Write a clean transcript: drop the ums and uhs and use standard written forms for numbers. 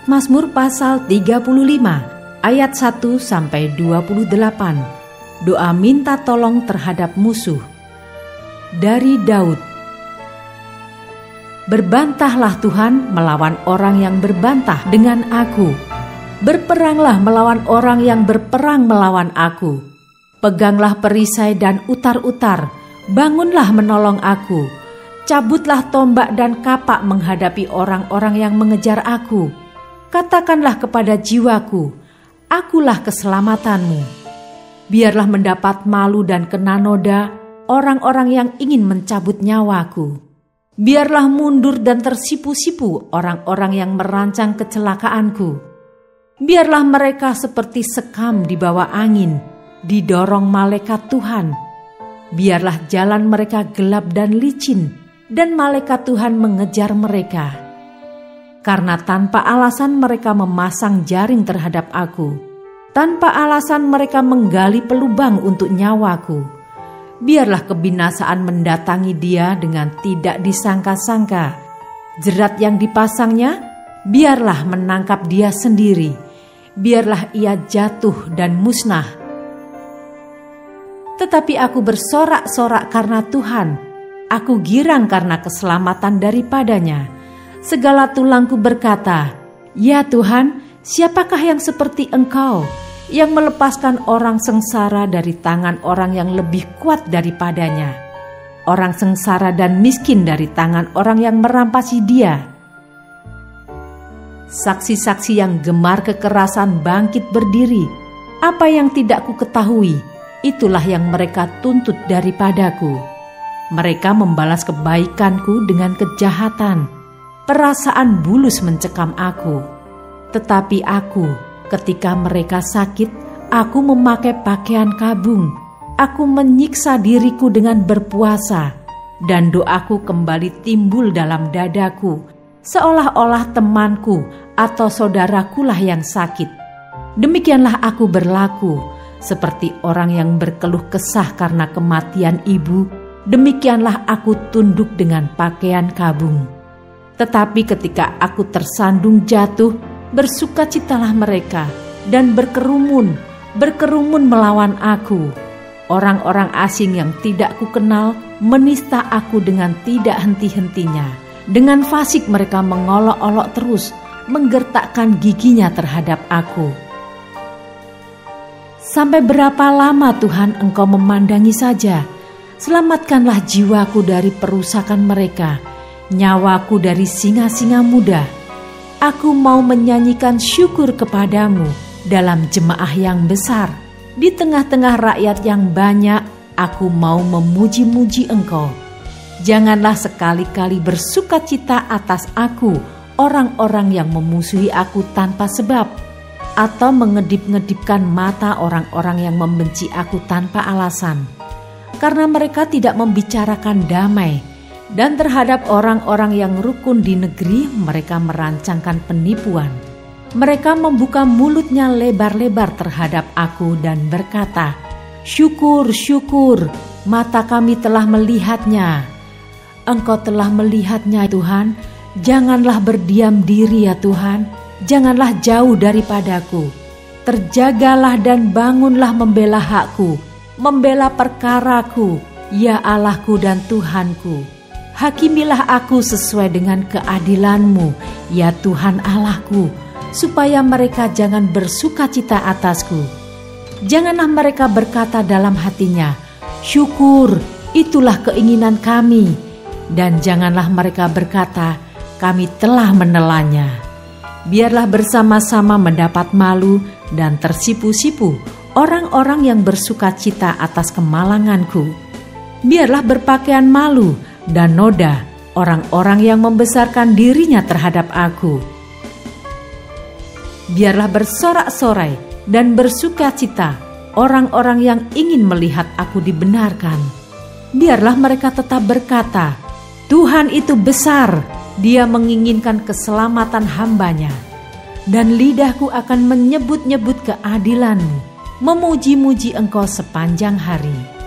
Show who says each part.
Speaker 1: Mazmur pasal 35 ayat 1-28. Doa minta tolong terhadap musuh. Dari Daud. Berbantahlah Tuhan melawan orang yang berbantah dengan aku. Berperanglah melawan orang yang berperang melawan aku. Peganglah perisai dan utar-utar, bangunlah menolong aku. Cabutlah tombak dan kapak menghadapi orang-orang yang mengejar aku. Katakanlah kepada jiwaku, akulah keselamatanmu. Biarlah mendapat malu dan kena noda orang-orang yang ingin mencabut nyawaku. Biarlah mundur dan tersipu-sipu orang-orang yang merancang kecelakaanku. Biarlah mereka seperti sekam di bawah angin, didorong malaikat Tuhan. Biarlah jalan mereka gelap dan licin, dan malaikat Tuhan mengejar mereka. Karena tanpa alasan mereka memasang jaring terhadap aku. Tanpa alasan mereka menggali pelubang untuk nyawaku. Biarlah kebinasaan mendatangi dia dengan tidak disangka-sangka. Jerat yang dipasangnya, biarlah menangkap dia sendiri. Biarlah ia jatuh dan musnah. Tetapi aku bersorak-sorak karena Tuhan. Aku girang karena keselamatan daripadanya. Segala tulangku berkata, "Ya Tuhan, siapakah yang seperti Engkau, yang melepaskan orang sengsara dari tangan orang yang lebih kuat daripadanya, orang sengsara dan miskin dari tangan orang yang merampasi dia?" Saksi-saksi yang gemar kekerasan bangkit berdiri. Apa yang tidak ku ketahui, itulah yang mereka tuntut daripadaku. Mereka membalas kebaikanku dengan kejahatan. Perasaan bulus mencekam aku. Tetapi aku, ketika mereka sakit, aku memakai pakaian kabung. Aku menyiksa diriku dengan berpuasa, dan doaku kembali timbul dalam dadaku, seolah-olah temanku atau saudarakulah yang sakit. Demikianlah aku berlaku, seperti orang yang berkeluh kesah karena kematian ibu. Demikianlah aku tunduk dengan pakaian kabung. Tetapi ketika aku tersandung jatuh, bersukacitalah mereka dan berkerumun melawan aku. Orang-orang asing yang tidak kukenal menista aku dengan tidak henti-hentinya. Dengan fasik mereka mengolok-olok terus, menggertakkan giginya terhadap aku. Sampai berapa lama Tuhan Engkau memandangi saja? Selamatkanlah jiwaku dari perusakan mereka, nyawaku dari singa-singa muda. Aku mau menyanyikan syukur kepadamu dalam jemaah yang besar. Di tengah-tengah rakyat yang banyak, aku mau memuji-muji Engkau. Janganlah sekali-kali bersukacita atas aku orang-orang yang memusuhi aku tanpa sebab, atau mengedip-ngedipkan mata orang-orang yang membenci aku tanpa alasan. Karena mereka tidak membicarakan damai, dan terhadap orang-orang yang rukun di negeri mereka merancangkan penipuan. Mereka membuka mulutnya lebar-lebar terhadap aku dan berkata, "Syukur, syukur, mata kami telah melihatnya." Engkau telah melihatnya Tuhan, janganlah berdiam diri ya Tuhan, janganlah jauh daripadaku. Terjagalah dan bangunlah membela hakku, membela perkaraku, ya Allahku dan Tuhanku. Hakimilah aku sesuai dengan keadilan-Mu, ya Tuhan Allahku, supaya mereka jangan bersukacita atasku. Janganlah mereka berkata dalam hatinya, "Syukur, itulah keinginan kami." Dan janganlah mereka berkata, "Kami telah menelannya." Biarlah bersama-sama mendapat malu dan tersipu-sipu orang-orang yang bersukacita atas kemalanganku. Biarlah berpakaian malu dan noda orang-orang yang membesarkan dirinya terhadap aku. Biarlah bersorak-sorai dan bersukacita orang-orang yang ingin melihat aku dibenarkan. Biarlah mereka tetap berkata, "Tuhan itu besar, Dia menginginkan keselamatan hamba-Nya." Dan lidahku akan menyebut-nyebut keadilan-Mu, memuji-muji Engkau sepanjang hari.